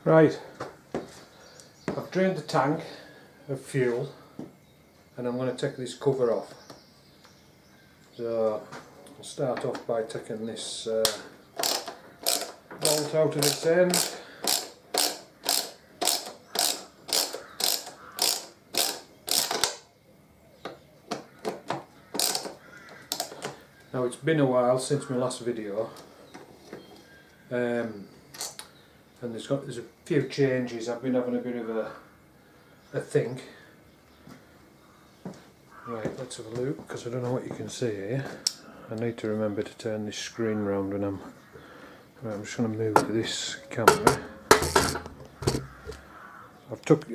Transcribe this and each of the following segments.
Right, I've drained the tank of fuel and I'm going to take this cover off. So I'll start off by taking this bolt out of this end. Now it's been a while since my last video, and there's a few changes. I've been having a bit of a think. Right, let's have a look, because I don't know what you can see here. I need to remember to turn this screen round when I'm... Right, I'm just going to move to this camera.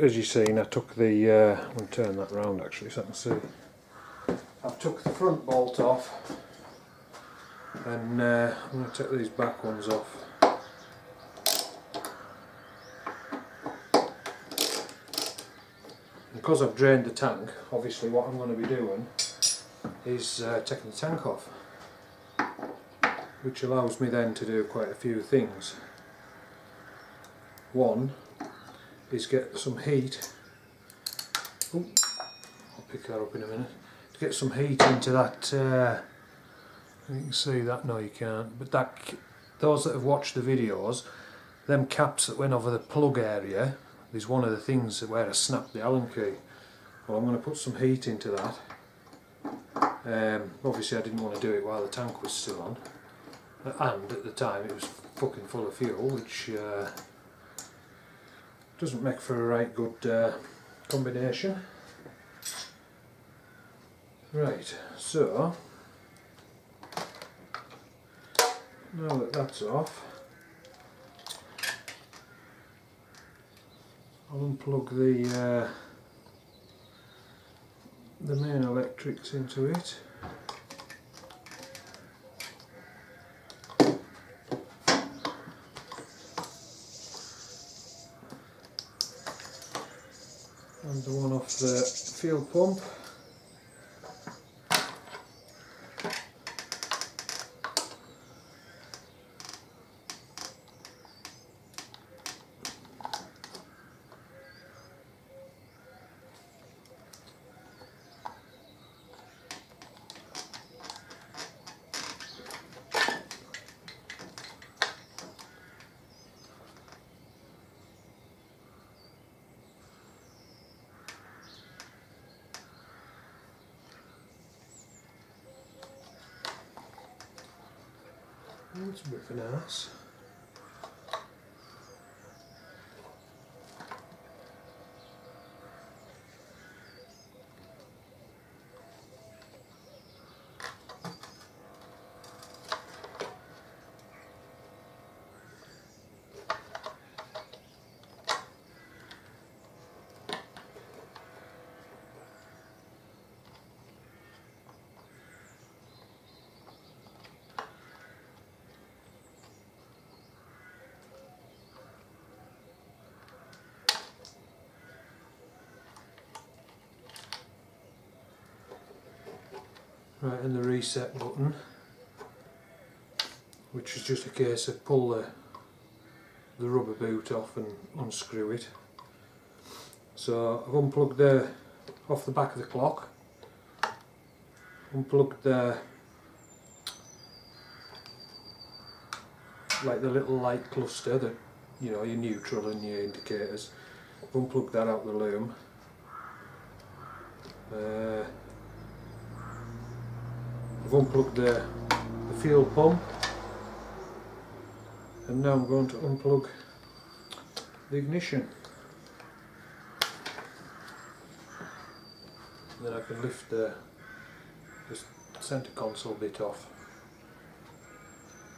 As you've seen, I took the... I'm going to turn that round actually so I can see. I've took the front bolt off, and I'm going to take these back ones off. Because I've drained the tank, obviously what I'm going to be doing is taking the tank off, which allows me then to do quite a few things. One is get some heat. Ooh, I'll pick that up in a minute. To get some heat into that. You can see that, no you can't, but those that have watched the videos, them caps that went over the plug area, is one of the things where I snapped the Allen key. Well, I'm going to put some heat into that. Obviously I didn't want to do it while the tank was still on, and at the time it was fucking full of fuel, which doesn't make for a right good combination. Right, so now that that's off, I'll unplug the main electrics into it. And the one off the fuel pump. That's a bit of an ass. Right, and the reset button, which is just a case of pull the rubber boot off and unscrew it. So I've unplugged off the back of the clock, unplugged the little light cluster, that you know, your neutral and your indicators. I've unplugged that out the loom. I've unplugged the fuel pump, and now I'm going to unplug the ignition. And then I can lift the centre console bit off.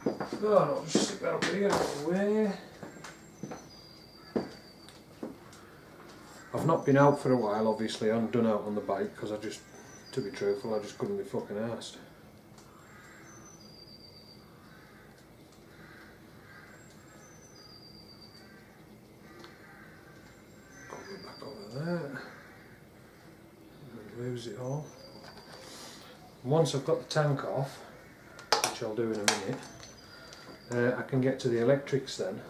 Oh no, I'll just stick that up here out of the way. I've not been out for a while, obviously. I haven't done out on the bike because to be truthful, I just couldn't be fucking arsed. Back over there. Lose it all. And once I've got the tank off, which I'll do in a minute, I can get to the electrics then.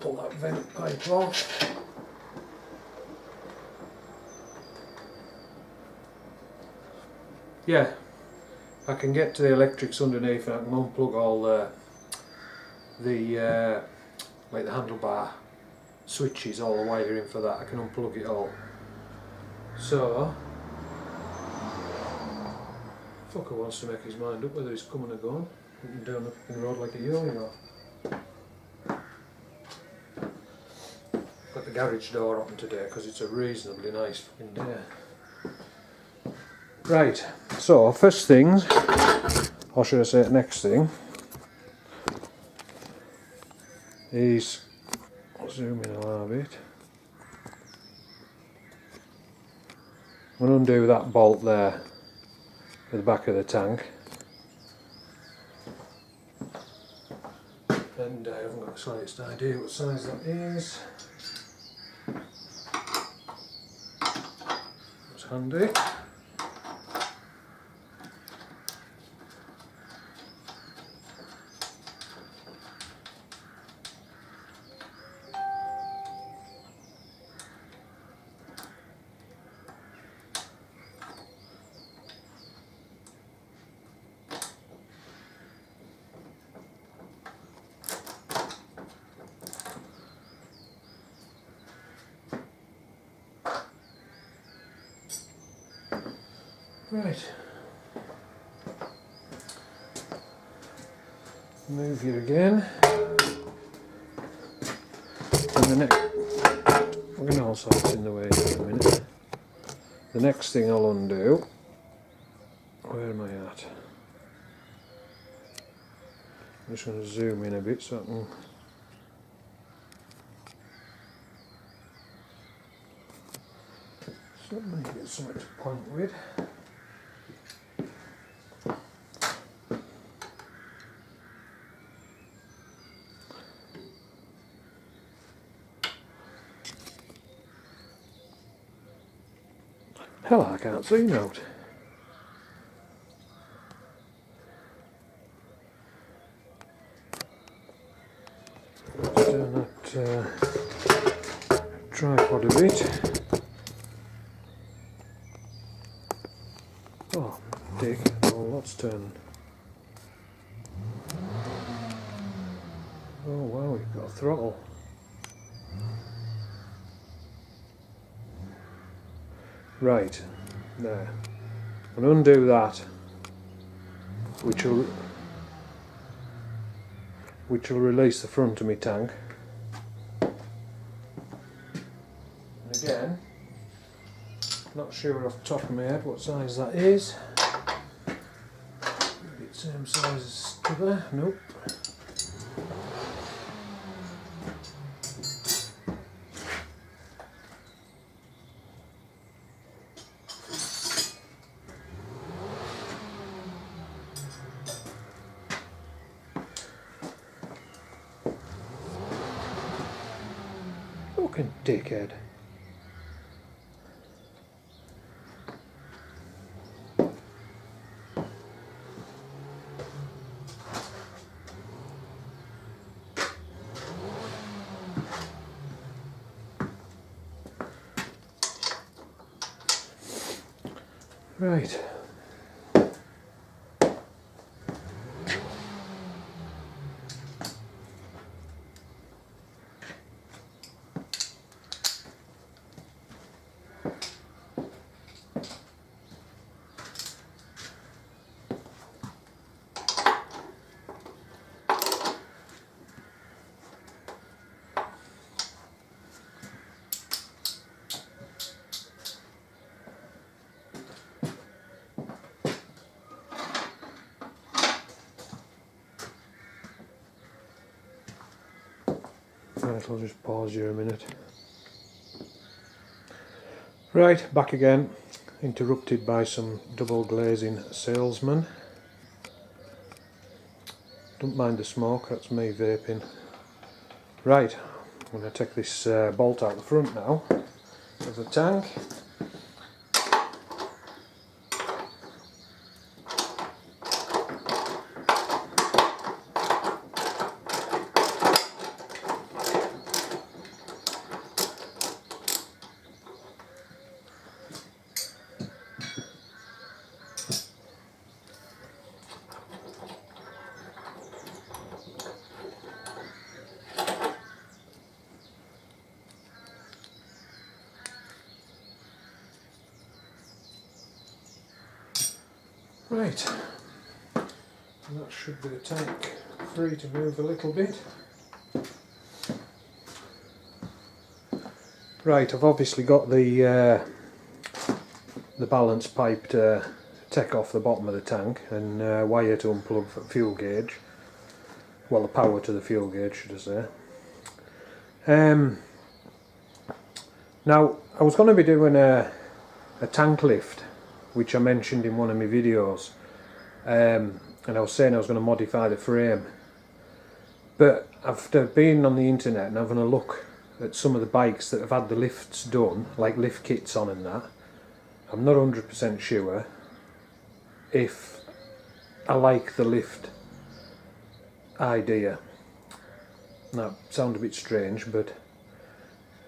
pull that vent pipe off. Yeah, I can get to the electrics underneath and I can unplug all the like the handlebar switches, all the wiring for that. I can unplug it all. So, fucker wants to make his mind up whether he's coming or going. Up and down the fucking road like a yo-yo. Got the garage door open today because it's a reasonably nice fucking day. Right, so first things, or should I say next thing, is, I'll zoom in a little bit. I'm going to undo that bolt there at the back of the tank. And I haven't got the slightest idea what size that is. That's handy. Right, move here again, and the next, we're going to all sorts in the way in a minute. The next thing I'll undo, where am I at? I'm just going to zoom in a bit so I can get something to point with. Hell, I can't see now. Let's turn that tripod a bit. Oh, dick. Oh, lots turning. Oh wow, you've got a throttle. Right, there. I'm going to undo that, which will release the front of my tank. And again, not sure off the top of my head what size that is. Maybe it's the same size as the other. Nope. Fucking dickhead. Right. Right, I'll just pause here a minute. Right, back again, interrupted by some double glazing salesman. Don't mind the smoke, that's me vaping. Right, I'm going to take this bolt out the front now of the tank. Right, and that should be the tank free to move a little bit. Right, I've obviously got the balance pipe to take off the bottom of the tank and wire to unplug for fuel gauge. Well, the power to the fuel gauge, should I say. Now, I was going to be doing a tank lift, which I mentioned in one of my videos, and I was saying I was going to modify the frame. But after being on the internet and having a look at some of the bikes that have had the lifts done, like lift kits on and that, I'm not 100% sure if I like the lift idea. That sounds a bit strange, but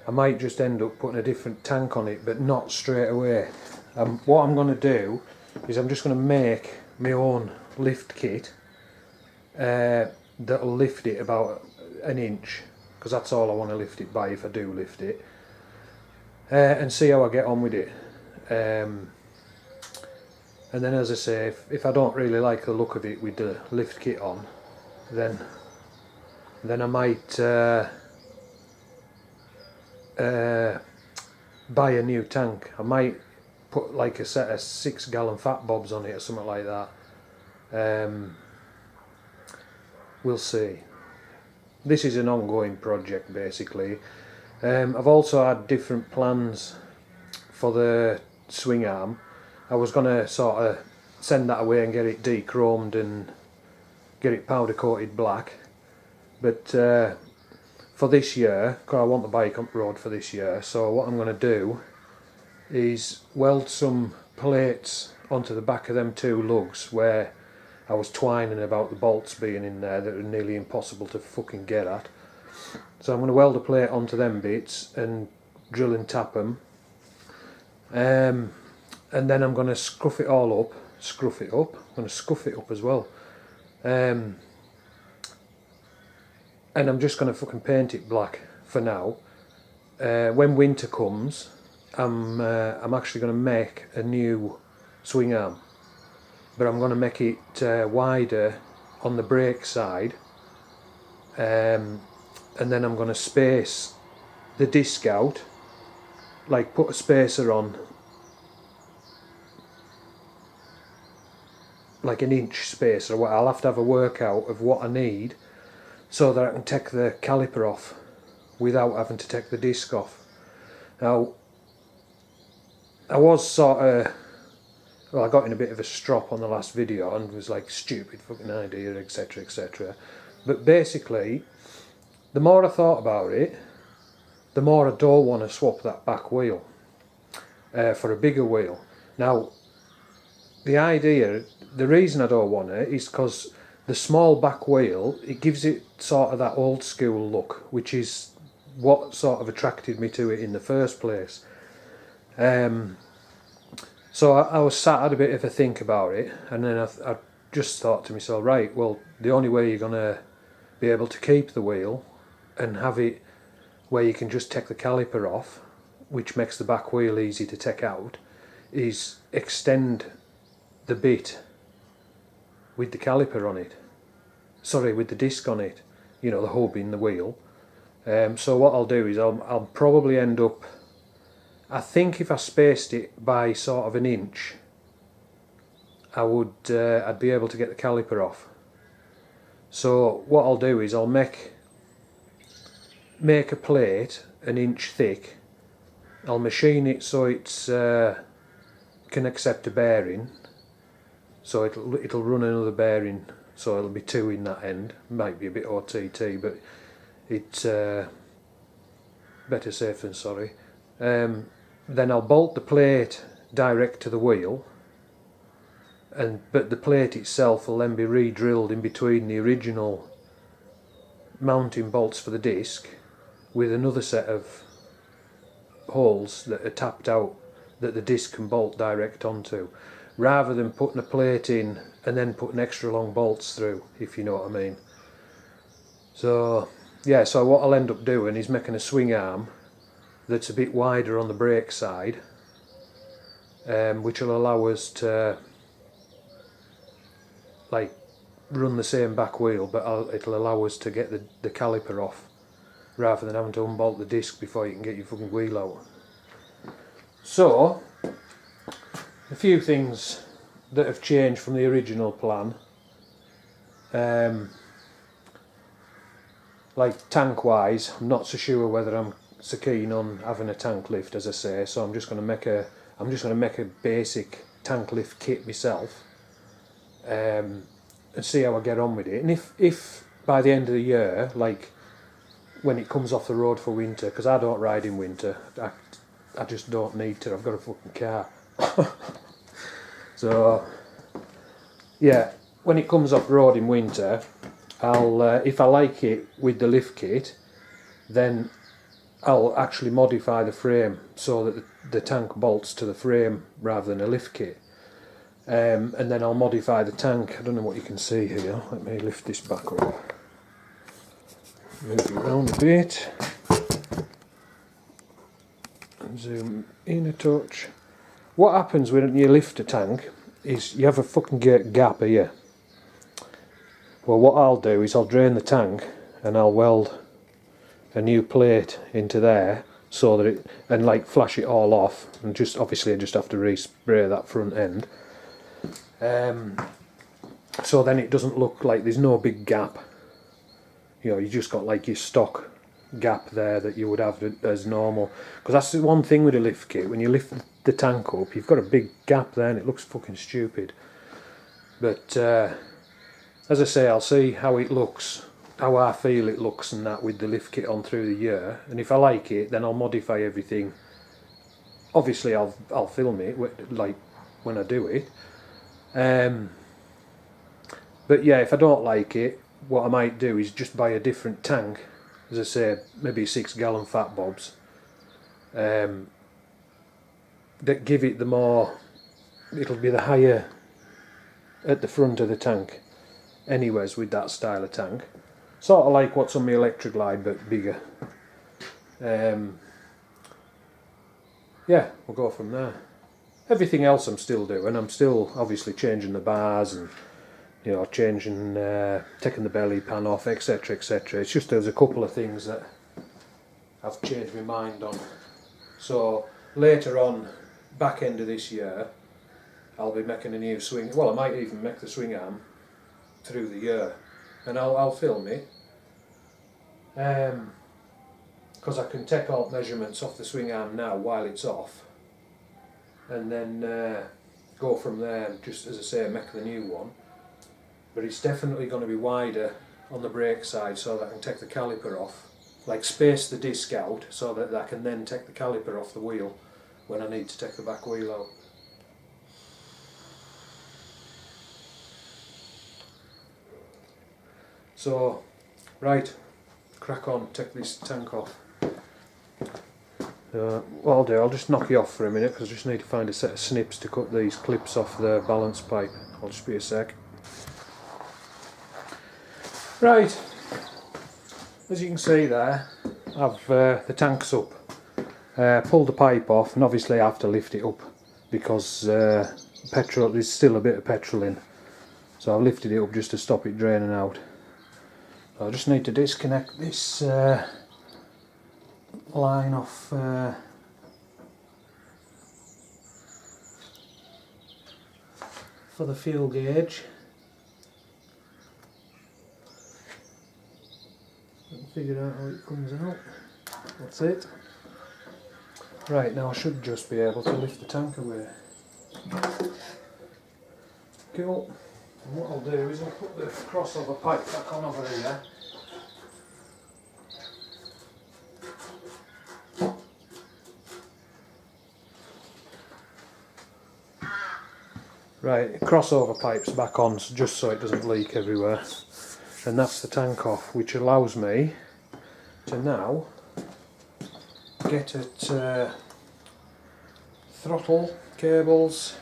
I might just end up putting a different tank on it, but not straight away. What I'm going to do is I'm just going to make my own lift kit that'll lift it about an inch, because that's all I want to lift it by if I do lift it, and see how I get on with it. And then, as I say, if I don't really like the look of it with the lift kit on, then I might buy a new tank. I might put like a set of 6-gallon fat bobs on it or something like that. We'll see. This is an ongoing project basically. I've also had different plans for the swing arm. I was going to sort of send that away and get it de-chromed and get it powder coated black, but for this year, because I want the bike on the road for this year, so what I'm going to do is weld some plates onto the back of them two lugs where I was twining about the bolts being in there that are nearly impossible to fucking get at. So I'm going to weld a plate onto them bits and drill and tap them, and then I'm going to scruff it all up, I'm going to scuff it up as well, and I'm just going to fucking paint it black for now. When winter comes, I'm actually going to make a new swing arm, but I'm going to make it wider on the brake side, and then I'm going to space the disc out, like put a spacer on, like an inch spacer. I'll have to have a workout of what I need so that I can take the caliper off without having to take the disc off. Now, I was sort of, well, I got in a bit of a strop on the last video and was like, stupid fucking idea, etc, etc. But basically, the more I thought about it, the more I don't want to swap that back wheel for a bigger wheel. Now, the reason I don't want it is because the small back wheel, it gives it sort of that old school look, which is what sort of attracted me to it in the first place. So I was had a bit of a think about it, and then I just thought to myself, right, well, the only way you're going to be able to keep the wheel and have it where you can just take the caliper off, which makes the back wheel easy to take out, is extend the bit with the caliper on it, sorry, with the disc on it, you know, the hub in the wheel. So what I'll do is I'll probably end up, I think if I spaced it by sort of an inch, I'd be able to get the caliper off. So what I'll do is I'll make a plate an inch thick. I'll machine it so it's can accept a bearing. So it'll run another bearing, so it'll be 2 in that end. Might be a bit OTT, but it's better safe than sorry. Then I'll bolt the plate direct to the wheel, but the plate itself will then be re-drilled in between the original mounting bolts for the disc with another set of holes that are tapped out that the disc can bolt direct onto, rather than putting a plate in and then putting extra long bolts through, if you know what I mean. So yeah, so what I'll end up doing is making a swing arm that's a bit wider on the brake side, which will allow us to like run the same back wheel, but it'll allow us to get the caliper off rather than having to unbolt the disc before you can get your fucking wheel out. So a few things that have changed from the original plan. Like tank wise, I'm not so sure whether I'm so keen on having a tank lift, as I say, so I'm just going to make a basic tank lift kit myself, and see how I get on with it. And if by the end of the year, like when it comes off the road for winter, because I don't ride in winter, I just don't need to, I've got a fucking car. So yeah, when it comes off road in winter, I'll if I like it with the lift kit, then I'll actually modify the frame so that the tank bolts to the frame rather than a lift kit. And then I'll modify the tank. I don't know what you can see here. Let me lift this back up. Move it around a bit. And zoom in a touch. What happens when you lift a tank is you have a fucking gap here. Well, what I'll do is I'll drain the tank and I'll weld a new plate into there so that it, and like flash it all off, and just obviously I just have to respray that front end, so then it doesn't look like there's no big gap. You know, you just got like your stock gap there that you would have as normal, because that's the one thing with a lift kit. When you lift the tank up, you've got a big gap there and it looks fucking stupid. But as I say, I'll see how it looks, how I feel it looks and that with the lift kit on through the year, and if I like it, then I'll modify everything. Obviously I'll film it like when I do it, but yeah, if I don't like it, what I might do is just buy a different tank, as I say, maybe 6 gallon fat bobs, that give it the more, it'll be the higher at the front of the tank anyways with that style of tank, sort of like what's on my electric line but bigger. Yeah, we'll go from there. Everything else I'm still doing. I'm still obviously changing the bars and, you know, changing, taking the belly pan off, etc, etc. It's just there's a couple of things that I've changed my mind on. So later on, back end of this year, I'll be making a new swing. Well, I might even make the swing arm through the year, and I'll film it, because I can take all measurements off the swing arm now while it's off, and then go from there and just, as I say, make the new one. But it's definitely going to be wider on the brake side so that I can take the caliper off, like space the disc out so that I can then take the caliper off the wheel when I need to take the back wheel out. So, right, crack on, take this tank off. What I'll do, I'll just knock you off for a minute because I just need to find a set of snips to cut these clips off the balance pipe. I'll just be a sec. Right, as you can see there, I've the tank's up. Pulled the pipe off, and obviously I have to lift it up because petrol, there's still a bit of petrol in. So I've lifted it up just to stop it draining out. I just need to disconnect this line off for the fuel gauge. And figure out how it comes out. That's it. Right, now I should just be able to lift the tank away. Cool. And what I'll do is I'll put the crossover pipe back on over here. Right, crossover pipe's back on just so it doesn't leak everywhere. And that's the tank off, which allows me to now get at throttle, cables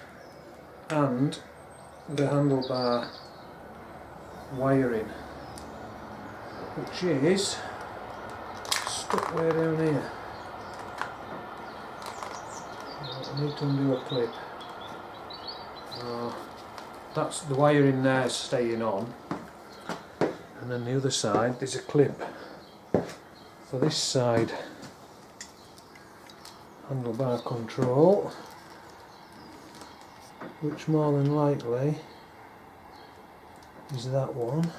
and the handlebar wiring, which is stuck way down here. I need to undo a clip. that's the wire in there staying on, and then the other side there's a clip for this side handlebar control, which more than likely is that one.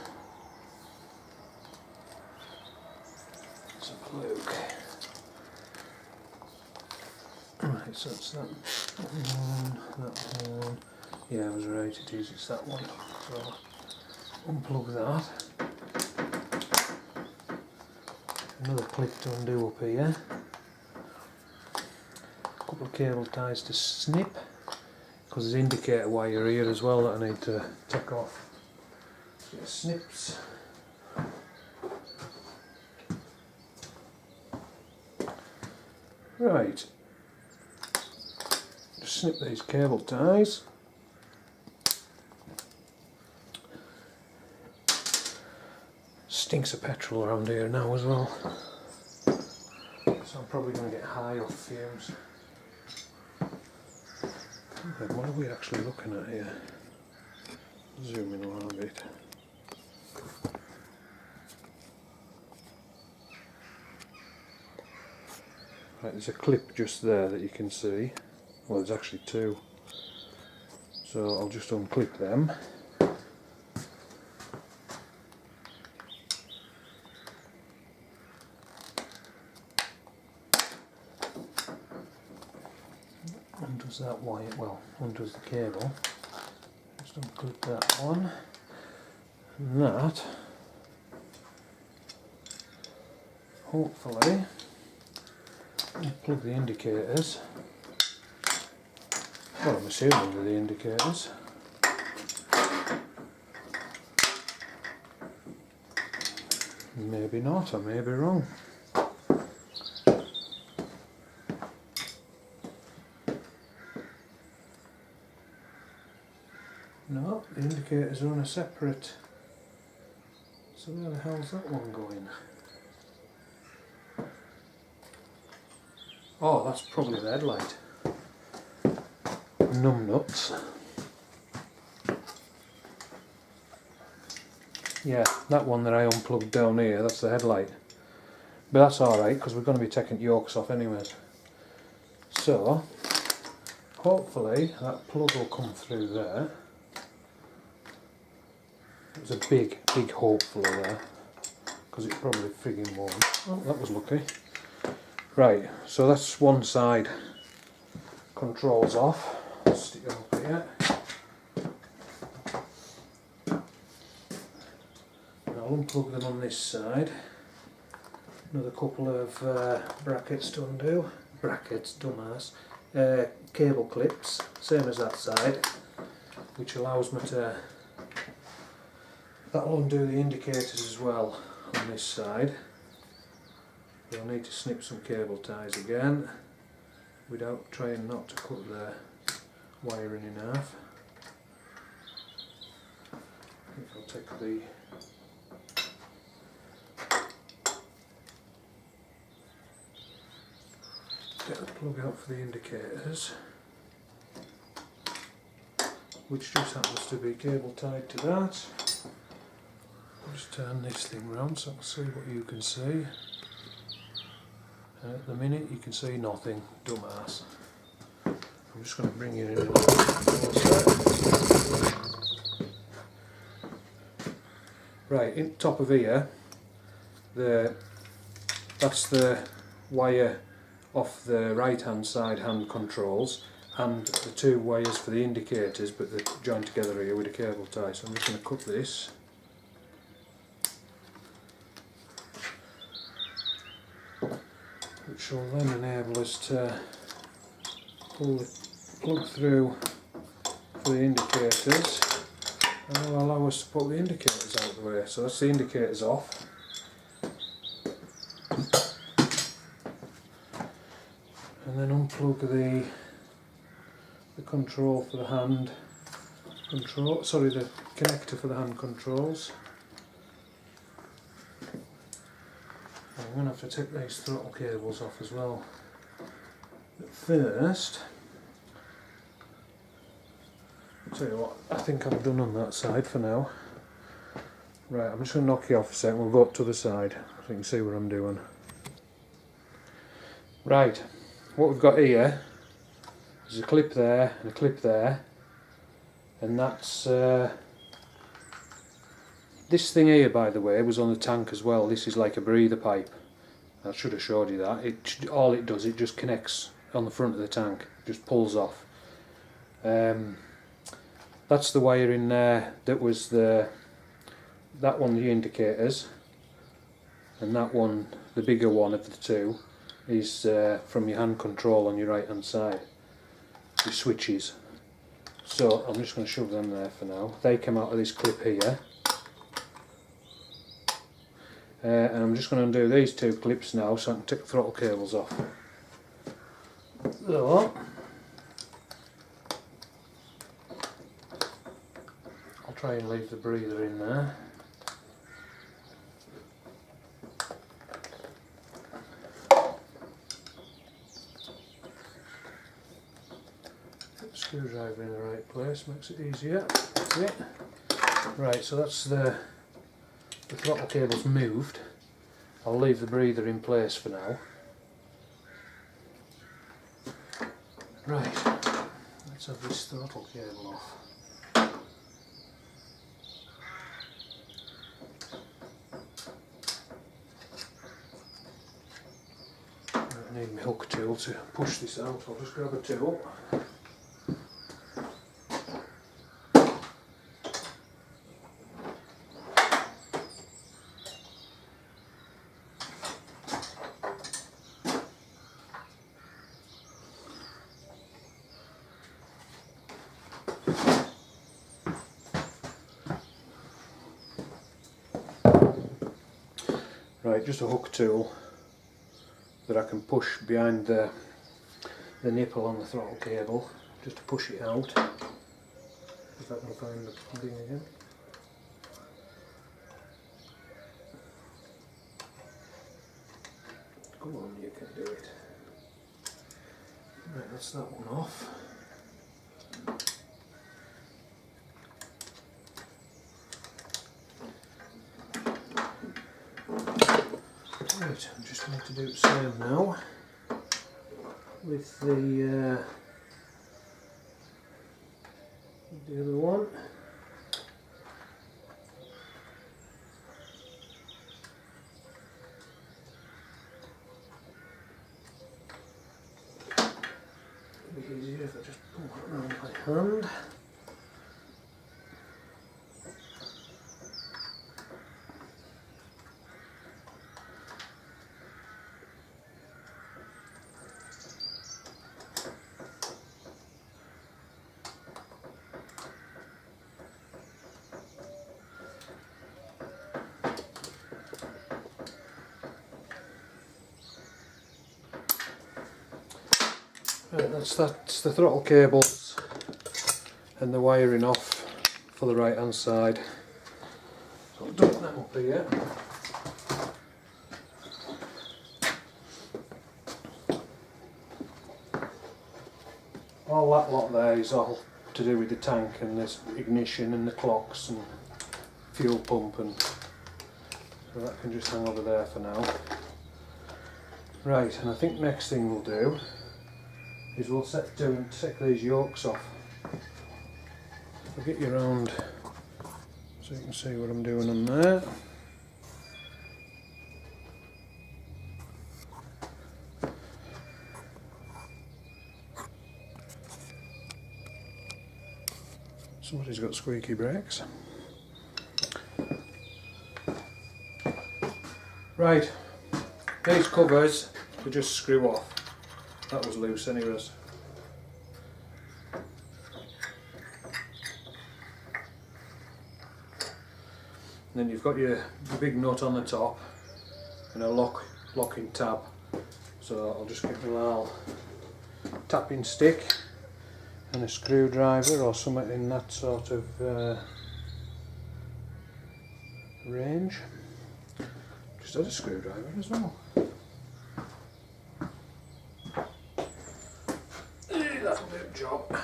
Let's have a look. Right, so it's that one, that one. Yeah, I was right, it is, it's that one. So unplug that. Another clip to undo up here. A couple of cable ties to snip, because there's indicator wire here as well that I need to take off. Get snips. Right. Just snip these cable ties. Stinks of petrol around here now as well, so I'm probably going to get high off fumes. Okay, what are we actually looking at here? Zoom in a little bit. Right, there's a clip just there that you can see. Well, there's actually two, so I'll just unclip them. Undoes that wire, well, undoes the cable. Just unclip that one, and that hopefully unplug the indicators. Well, I'm assuming they're the indicators. Maybe not, I may be wrong. No, the indicators are on a separate. So where the hell's that one going? Oh, that's probably the headlight. Numbnuts. Yeah, that one that I unplugged down here, that's the headlight. But that's alright, because we're going to be taking yokes off anyways. So, hopefully that plug will come through there. It was a big hopefully there, because it probably frigging won't. Oh, that was lucky. Right, so that's one side. Controls off. Stick it up here. And I'll unplug them on this side. Another couple of brackets to undo. Brackets, dumbass. Cable clips, same as that side, which allows me to. That'll undo the indicators as well on this side. But I'll need to snip some cable ties again, without trying not to cut the wiring in half. I think I'll take the get the plug out for the indicators, which just happens to be cable tied to that. I'll just turn this thing round so I can see what you can see. At the minute you can see nothing, dumbass. I'm just going to bring you in a little closer. Right, in top of here, that's the wire off the right hand side hand controls, and the two wires for the indicators, but they're joined together here with a cable tie. So I'm just going to cut this. Which will then enable us to pull the plug through for the indicators, and will allow us to put the indicators out of the way. So that's the indicators off. And then unplug the control for the hand control, sorry, the connector for the hand controls. I'm going to have to take these throttle cables off as well. But first, Tell you what, I think I'm done on that side for now. Right, I'm just going to knock you off a second, we'll go up to the side so you can see what I'm doing. Right, what we've got here is a clip there and a clip there, and that's this thing here, by the way, was on the tank as well. This is like a breather pipe. I should have showed you that. All it does, it just connects on the front of the tank, just pulls off. That's the wire in there. That was that one, the indicators, and that one, the bigger one of the two, is from your hand control on your right hand side, your switches. So I'm just going to shove them there for now. They come out of this clip here, and I'm just going to undo these two clips now so I can take the throttle cables off. So I'll try and leave the breather in there. Screwdriver in the right place makes it easier. That's it. Right, so that's the throttle cable's moved. I'll leave the breather in place for now. Right, let's have this throttle cable off. I need my hook tool to push this out. I'll just grab a tool. Right, just a hook tool that I can push behind the nipple on the throttle cable, just to push it out. If I can find the thing again. Come on, you can do it. Right, that's that one off. Right, I'm just going to do the same now with the other one. It'll be easier if I just pull it around by hand. Right, that's the throttle cables and the wiring off for the right hand side. So I'll dump them up here. All that lot there is all to do with the tank and this ignition and the clocks and fuel pump, and so that can just hang over there for now. Right, and I think next thing we'll do is we'll set to and take these yokes off. I'll get you around so you can see what I'm doing on there. Somebody's got squeaky brakes. Right, these covers we just screw off. That was loose anyways. And then you've got your big nut on the top and a locking tab. So I'll just get my little tapping stick and a screwdriver or something in that sort of range. Just had a screwdriver as well. That'll do the job.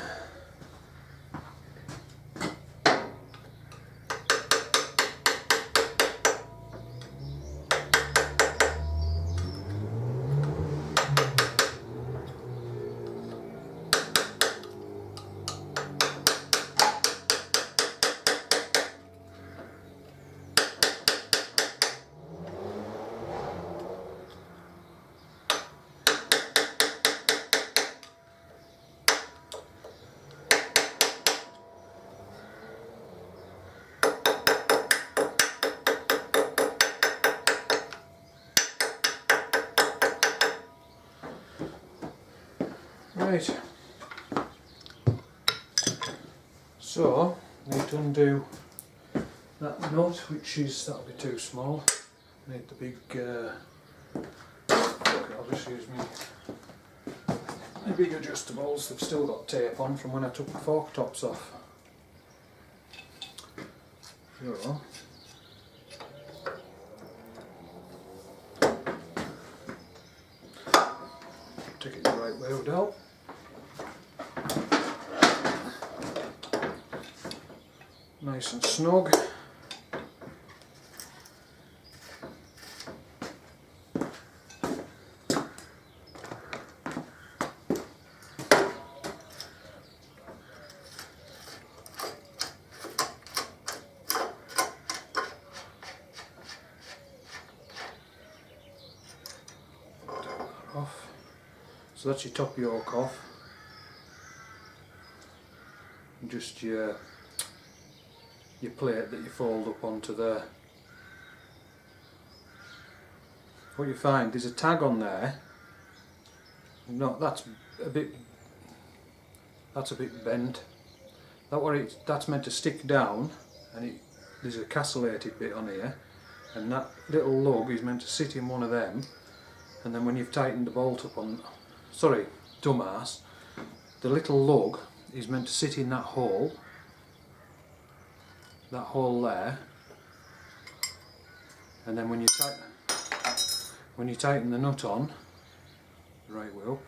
Right, so need to undo that nut, which is, that'll be too small. Need the big, I'll just use my big adjustables. They've still got tape on from when I took the fork tops off. So, take it the right way would help. Nice and snug. Off. So that's your top yoke off. And just your plate that you fold up onto there. What you find, there's a tag on there. No, that's a bit bent. That's meant to stick down, and there's a castellated bit on here, and that little lug is meant to sit in one of them. And then when you've tightened the bolt up on, sorry, dumbass, the little lug is meant to sit in that hole there, and then when you tighten the nut on, the right way up,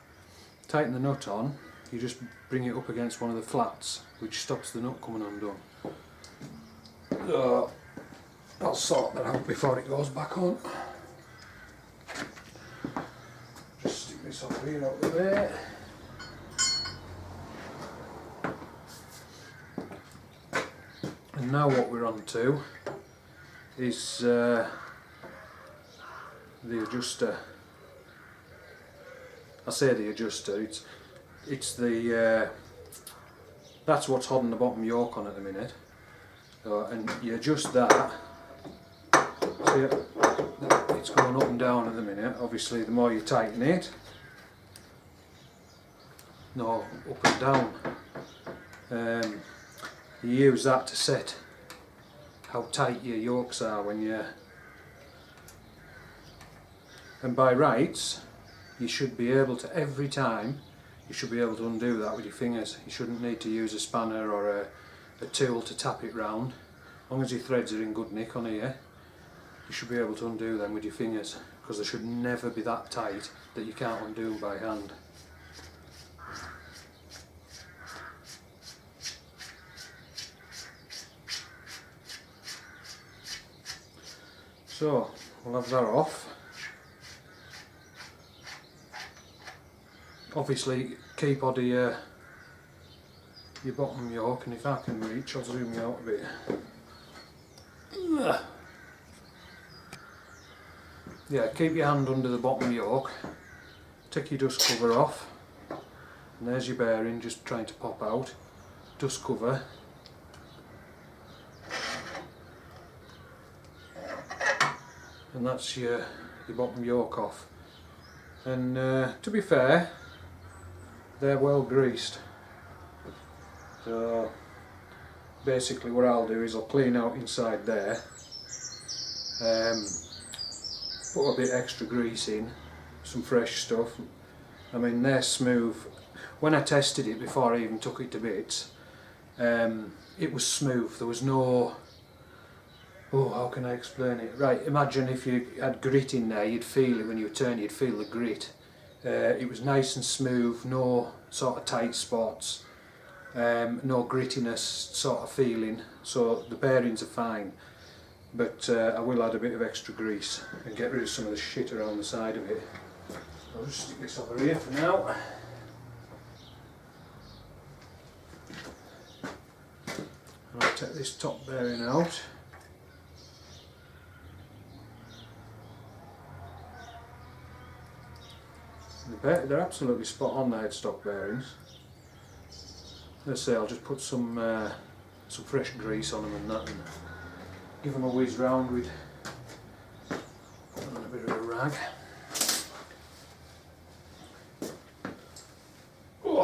tighten the nut on, you just bring it up against one of the flats, which stops the nut coming undone. So I'll sort that out before it goes back on. Just stick this up here out the way. And now what we're on to is the adjuster. I say the adjuster, it's the that's what's holding the bottom yoke on at the minute. And you adjust that. See, it's going up and down at the minute. Obviously the more you tighten it, no, up and down. You use that to set how tight your yokes are when you, and by rights you should be able to, every time you should be able to undo that with your fingers. You shouldn't need to use a spanner or a tool to tap it round. As long as your threads are in good nick on here, you should be able to undo them with your fingers, because they should never be that tight that you can't undo them by hand. So we'll have that off. Obviously keep on your bottom yoke, and if I can reach, I'll zoom you out a bit. Yeah, keep your hand under the bottom yoke, take your dust cover off, and there's your bearing just trying to pop out. Dust cover. And that's your bottom yoke off. And to be fair, they're well greased. So basically what I'll do is I'll clean out inside there, put a bit extra grease in, some fresh stuff. I mean, they're smooth. When I tested it before I even took it to bits, it was smooth. There was no, oh, how can I explain it? Right, imagine if you had grit in there, you'd feel it when you turn, you'd feel the grit. It was nice and smooth, no sort of tight spots, no grittiness sort of feeling, so the bearings are fine. But I will add a bit of extra grease and get rid of some of the shit around the side of it. I'll just stick this over here for now. And I'll take this top bearing out. They're absolutely spot on, the headstock bearings. Let's say I'll just put some fresh grease on them and that, and give them a whiz round with a bit of a rag. Oh.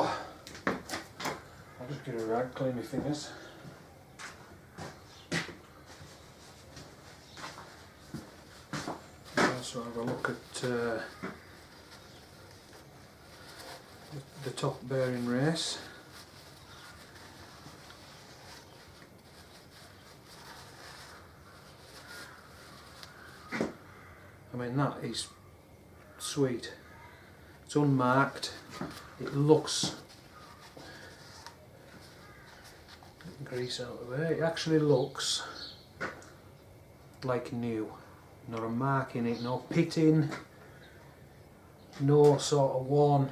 I'll just get a rag, clean my fingers. Also have a look at the top bearing race. I mean, that is sweet. It's unmarked. It looks, grease out of the way. It actually looks like new. Not a mark in it, no pitting, no sort of worn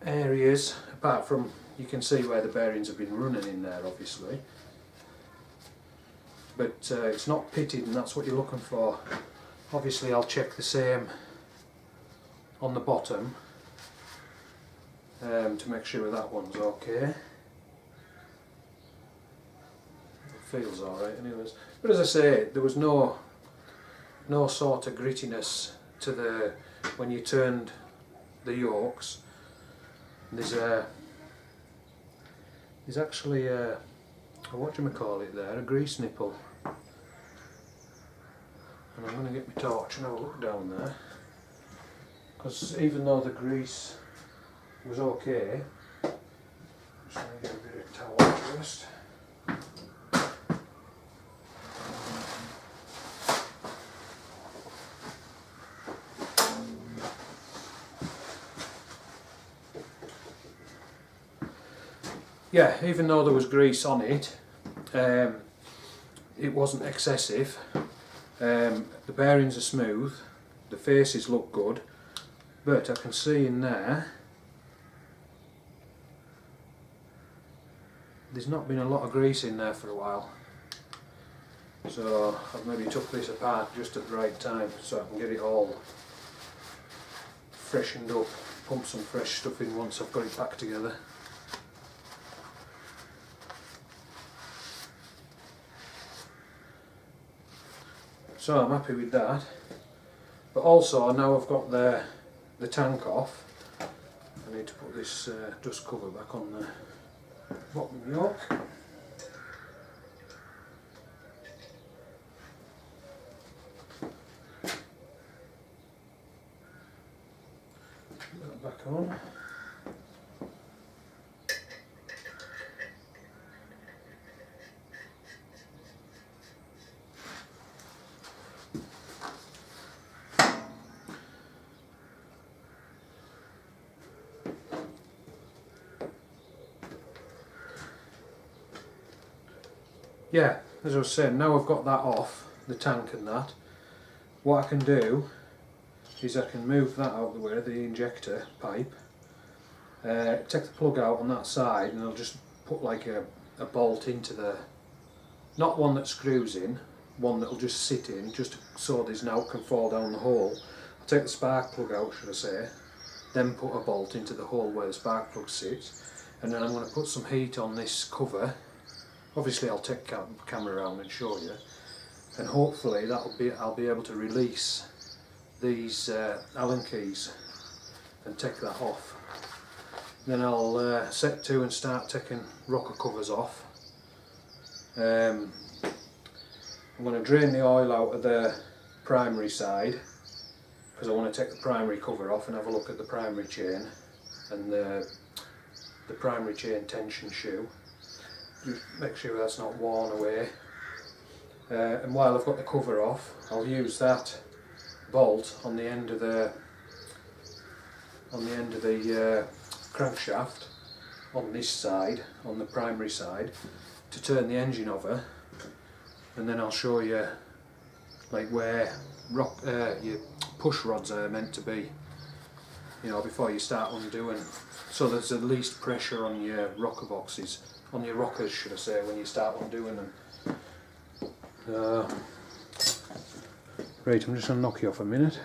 areas, apart from you can see where the bearings have been running in there, obviously. But it's not pitted, and that's what you're looking for. Obviously I'll check the same on the bottom to make sure that one's okay. It feels alright anyways. But as I say, there was no sort of grittiness to the, when you turned the yokes. There's actually a what do you call it there, a grease nipple. And I'm going to get my torch and have a look down there, because even though the grease was okay, I'm just going to get a bit of towel first. Yeah, even though there was grease on it, it wasn't excessive. The bearings are smooth, the faces look good, but I can see in there there's not been a lot of grease in there for a while. So I've maybe took this apart just at the right time so I can get it all freshened up, pump some fresh stuff in once I've got it back together. So I'm happy with that, but also now I've got the tank off, I need to put this dust cover back on the bottom yoke. Put that back on. Yeah, as I was saying, now I've got that off, the tank and that, what I can do is I can move that out of the way, the injector pipe, take the plug out on that side, and I'll just put like a bolt into the, not one that screws in, one that'll just sit in, just so this knout can fall down the hole. I'll take the spark plug out, should I say, then put a bolt into the hole where the spark plug sits, and then I'm going to put some heat on this cover. Obviously I'll take the camera around and show you, and hopefully I'll be able to release these Allen keys and take that off. Then I'll set to and start taking rocker covers off. I'm going to drain the oil out of the primary side, because I want to take the primary cover off and have a look at the primary chain and the primary chain tension shoe. Just make sure that's not worn away. And while I've got the cover off, I'll use that bolt on the end of the crankshaft on this side, on the primary side, to turn the engine over, and then I'll show you like where your push rods are meant to be, you know, before you start undoing, so there's the least pressure on your rocker boxes, on your rockers should I say, when you start undoing them. Right, I'm just going to knock you off a minute.